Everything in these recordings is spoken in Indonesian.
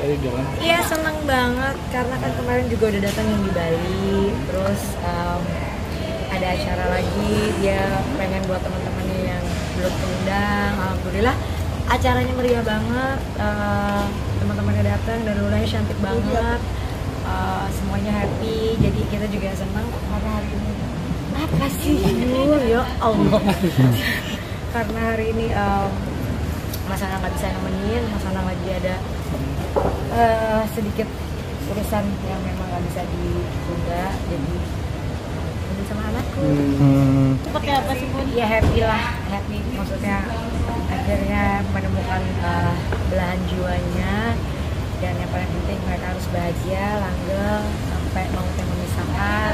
tadi jalan? Iya, seneng banget karena kan kemarin juga udah datang yang di Bali, terus ada acara lagi, dia pengen buat teman-temannya yang belum diundang. Alhamdulillah acaranya meriah banget, teman-temannya datang dan ulangnya cantik banget, semuanya happy, jadi kita juga senang karena hari ini apa sih ya Allah karena hari ini Mas Anang nggak bisa nemenin, Mas Anang lagi ada sedikit urusan yang memang nggak bisa ditunda, jadi ini sama anakku. Seperti apa sih Bun? Ya happy lah, happy maksudnya akhirnya menemukan belahan jiwanya, dan yang paling penting mereka harus bahagia, langgeng sampai mautnya memisahkan.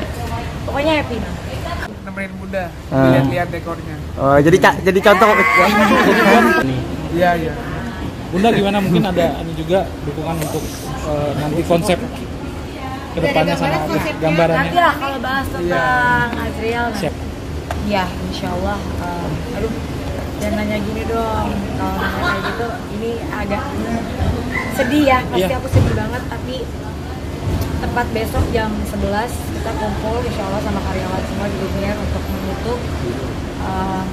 Pokoknya happy banget. Nemenin Bunda, lihat-lihat dekornya. Oh, jadi contoh. Iya, iya. Bunda gimana, mungkin ada juga dukungan untuk nanti konsep kedepannya sama gambarannya? Nanti lah kalau bahas tentang Azriel. Siap. Ya, insya Allah. Aduh, jangan nanya gini dong. Kalau nanya kayak gitu, ini agak sedih ya. Pasti aku sedih banget. Tapi tepat besok jam 11 kita kumpul insya Allah sama karyawan semua di Lumiere untuk menutup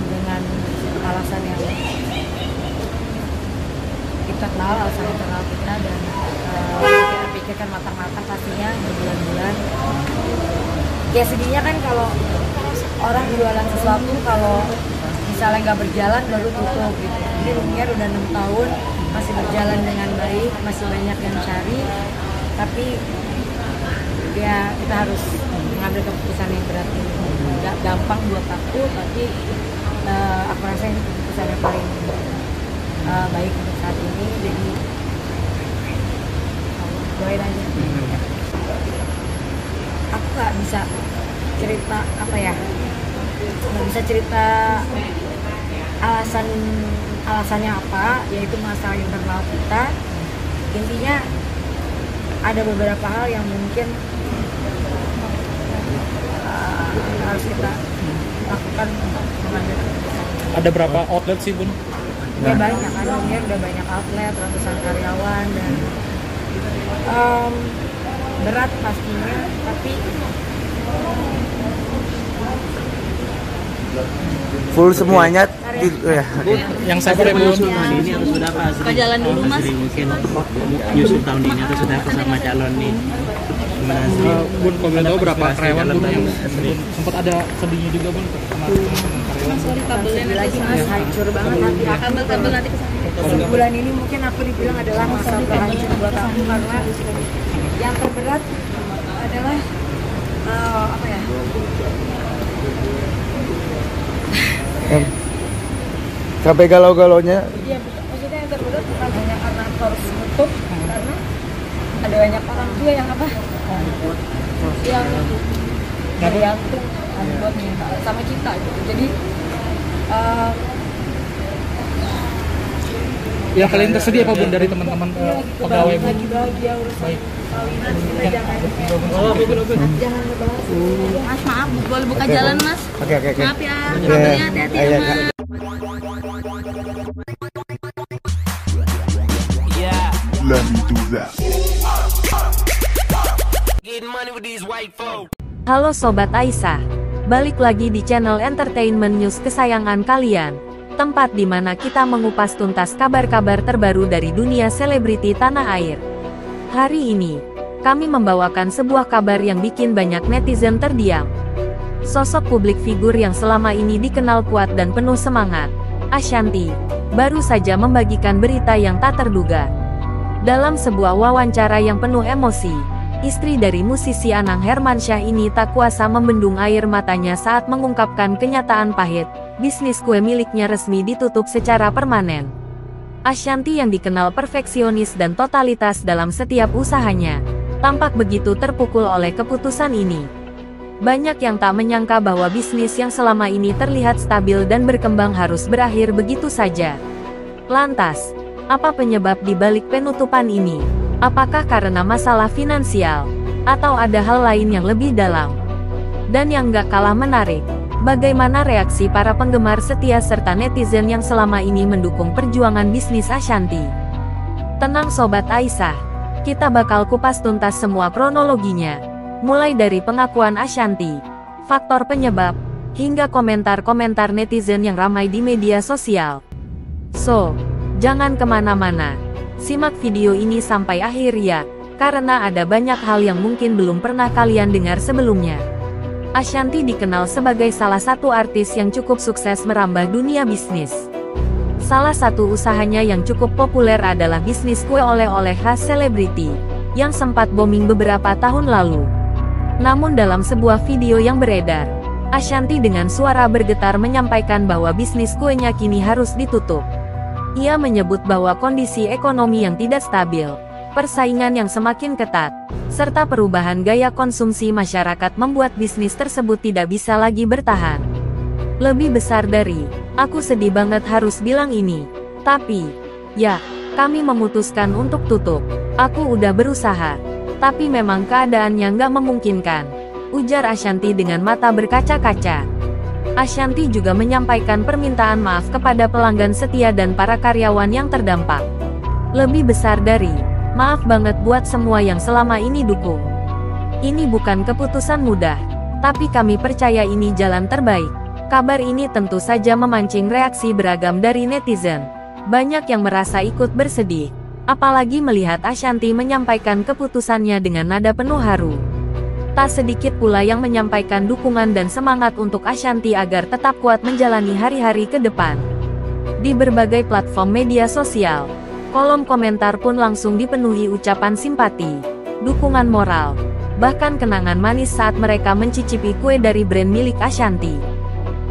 dengan alasan yang kita kenal, alasan internal kita, dan kita pikirkan matang-matang pastinya berbulan-bulan. Ya sedihnya kan kalau orang jualan sesuatu kalau misalnya nggak berjalan baru tutup gitu. Ini Lumiere udah 6 tahun masih berjalan dengan baik, masih banyak yang cari, tapi ya kita harus mengambil keputusan yang berat ini. Nggak gampang buat aku, tapi aku rasa ini keputusan yang paling baik untuk saat ini, jadi doain aja. Aku nggak bisa cerita nggak bisa cerita alasannya apa, yaitu masalah internal kita. Intinya ada beberapa hal yang mungkin harus kita lakukan untuk mengambil keputusan. Ada berapa outlet sih Bun? Ya banyak kan, Lumiere udah banyak outlet, ratusan karyawan, dan berat pastinya, tapi Full semuanya gitu ya. Yang sabar ya Bun. Tahun ini atau sudah apa? Buka jalan dulu Mas. Mungkin Yusuf tahun ini atau sudah apa sama calon nih? Gimana sih? Bun, kalau boleh tahu berapa karyawan Bun yang sempat ada sedihnya juga Bun kemarin karyawan? Sorry kabelnya lagi Mas, hancur banget hati aku. Kabel nanti kesana. Sebulan ini mungkin aku dibilang adalah masa terhancur buat aku, karena yang terberat adalah Sampai galau-galaunya. Iya, maksudnya yang terberat bukan hanya karena aku harus tutup, karena ada banyak orang juga yang bergantung buat minta sama kita gitu. Jadi yang kalian tersedia apa Bun dari teman-teman pegawai Bun? lagi bahagia urusan kawinan, kita jangan ngebahas. Mas maaf, boleh buka jalan Mas? Oke. Maaf ya, kabelnya hati-hati ya Mas. Let me do that. Halo Sobat Aisyah, balik lagi di channel Entertainment News kesayangan kalian, tempat di mana kita mengupas tuntas kabar-kabar terbaru dari dunia selebriti tanah air. Hari ini, kami membawakan sebuah kabar yang bikin banyak netizen terdiam. Sosok publik figur yang selama ini dikenal kuat dan penuh semangat, Ashanty, baru saja membagikan berita yang tak terduga. Dalam sebuah wawancara yang penuh emosi, istri dari musisi Anang Hermansyah ini tak kuasa membendung air matanya saat mengungkapkan kenyataan pahit, bisnis kue miliknya resmi ditutup secara permanen. Ashanty yang dikenal perfeksionis dan totalitas dalam setiap usahanya, tampak begitu terpukul oleh keputusan ini. Banyak yang tak menyangka bahwa bisnis yang selama ini terlihat stabil dan berkembang harus berakhir begitu saja. Lantas, apa penyebab di balik penutupan ini? Apakah karena masalah finansial? Atau ada hal lain yang lebih dalam? Dan yang gak kalah menarik, bagaimana reaksi para penggemar setia serta netizen yang selama ini mendukung perjuangan bisnis Ashanty? Tenang Sobat Aisyah, Kita bakal kupas tuntas semua kronologinya. Mulai dari pengakuan Ashanty, faktor penyebab, hingga komentar-komentar netizen yang ramai di media sosial. So, jangan kemana-mana. Simak video ini sampai akhir ya, karena ada banyak hal yang mungkin belum pernah kalian dengar sebelumnya. Ashanty dikenal sebagai salah satu artis yang cukup sukses merambah dunia bisnis. Salah satu usahanya yang cukup populer adalah bisnis kue oleh-oleh khas selebriti, yang sempat booming beberapa tahun lalu. Namun dalam sebuah video yang beredar, Ashanty dengan suara bergetar menyampaikan bahwa bisnis kuenya kini harus ditutup. Ia menyebut bahwa kondisi ekonomi yang tidak stabil, persaingan yang semakin ketat, serta perubahan gaya konsumsi masyarakat membuat bisnis tersebut tidak bisa lagi bertahan. Lebih besar dari, aku sedih banget harus bilang ini. Tapi, ya, kami memutuskan untuk tutup. Aku udah berusaha. Tapi memang keadaannya nggak memungkinkan. Ujar Ashanty dengan mata berkaca-kaca. Ashanty juga menyampaikan permintaan maaf kepada pelanggan setia dan para karyawan yang terdampak. Lebih besar dari, maaf banget buat semua yang selama ini dukung. Ini bukan keputusan mudah, tapi kami percaya ini jalan terbaik. Kabar ini tentu saja memancing reaksi beragam dari netizen. Banyak yang merasa ikut bersedih, apalagi melihat Ashanty menyampaikan keputusannya dengan nada penuh haru. Tak sedikit pula yang menyampaikan dukungan dan semangat untuk Ashanty agar tetap kuat menjalani hari-hari ke depan. Di berbagai platform media sosial, kolom komentar pun langsung dipenuhi ucapan simpati, dukungan moral, bahkan kenangan manis saat mereka mencicipi kue dari brand milik Ashanty.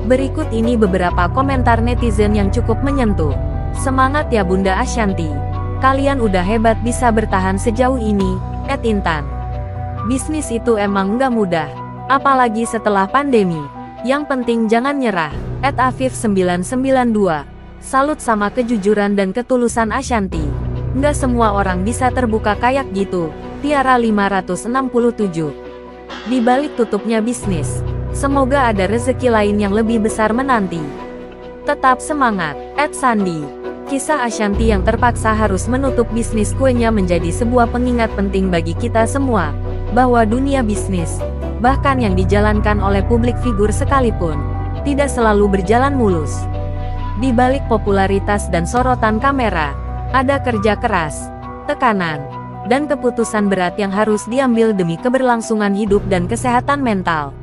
Berikut ini beberapa komentar netizen yang cukup menyentuh. Semangat ya Bunda Ashanty. Kalian udah hebat bisa bertahan sejauh ini, @Intan. Bisnis itu emang nggak mudah, apalagi setelah pandemi. Yang penting jangan nyerah, @Afif992. Salut sama kejujuran dan ketulusan Ashanty. Nggak semua orang bisa terbuka kayak gitu, Tiara 567. Di balik tutupnya bisnis, semoga ada rezeki lain yang lebih besar menanti. Tetap semangat, @Sandi. Kisah Ashanty yang terpaksa harus menutup bisnis kuenya menjadi sebuah pengingat penting bagi kita semua, bahwa dunia bisnis, bahkan yang dijalankan oleh publik figur sekalipun, tidak selalu berjalan mulus. Di balik popularitas dan sorotan kamera, ada kerja keras, tekanan, dan keputusan berat yang harus diambil demi keberlangsungan hidup dan kesehatan mental.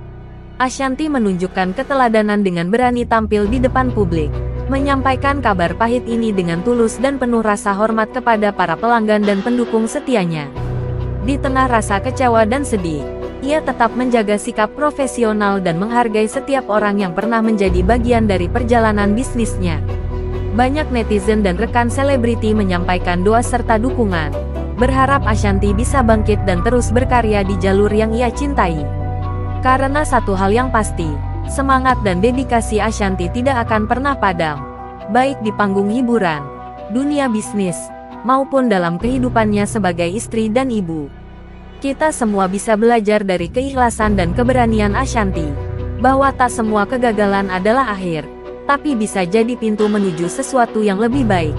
Ashanty menunjukkan keteladanan dengan berani tampil di depan publik, menyampaikan kabar pahit ini dengan tulus dan penuh rasa hormat kepada para pelanggan dan pendukung setianya. Di tengah rasa kecewa dan sedih, ia tetap menjaga sikap profesional dan menghargai setiap orang yang pernah menjadi bagian dari perjalanan bisnisnya. Banyak netizen dan rekan selebriti menyampaikan doa serta dukungan, berharap Ashanty bisa bangkit dan terus berkarya di jalur yang ia cintai. Karena satu hal yang pasti, semangat dan dedikasi Ashanty tidak akan pernah padam, baik di panggung hiburan, dunia bisnis, maupun dalam kehidupannya sebagai istri dan ibu. Kita semua bisa belajar dari keikhlasan dan keberanian Ashanty, bahwa tak semua kegagalan adalah akhir, tapi bisa jadi pintu menuju sesuatu yang lebih baik.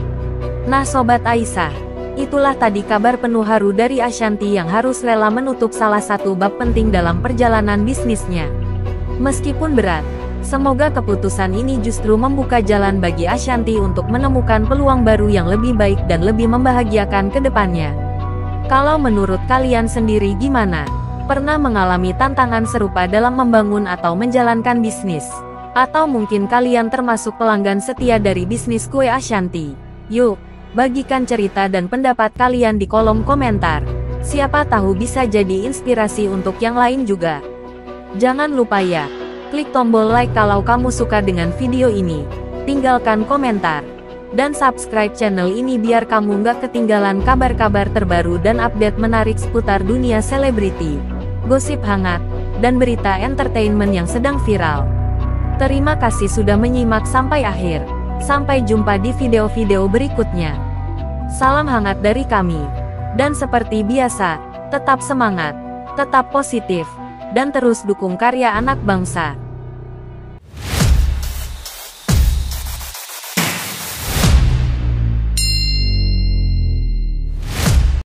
Nah Sobat Aisyah, itulah tadi kabar penuh haru dari Ashanty yang harus rela menutup salah satu bab penting dalam perjalanan bisnisnya. Meskipun berat, semoga keputusan ini justru membuka jalan bagi Ashanty untuk menemukan peluang baru yang lebih baik dan lebih membahagiakan ke depannya. Kalau menurut kalian sendiri gimana? Pernah mengalami tantangan serupa dalam membangun atau menjalankan bisnis? Atau mungkin kalian termasuk pelanggan setia dari bisnis kue Ashanty? Yuk, bagikan cerita dan pendapat kalian di kolom komentar. Siapa tahu bisa jadi inspirasi untuk yang lain juga. Jangan lupa ya, klik tombol like kalau kamu suka dengan video ini. Tinggalkan komentar. Dan subscribe channel ini biar kamu nggak ketinggalan kabar-kabar terbaru dan update menarik seputar dunia selebriti, gosip hangat, dan berita entertainment yang sedang viral. Terima kasih sudah menyimak sampai akhir. Sampai jumpa di video-video berikutnya. Salam hangat dari kami. Dan seperti biasa, tetap semangat, tetap positif, dan terus dukung karya anak bangsa.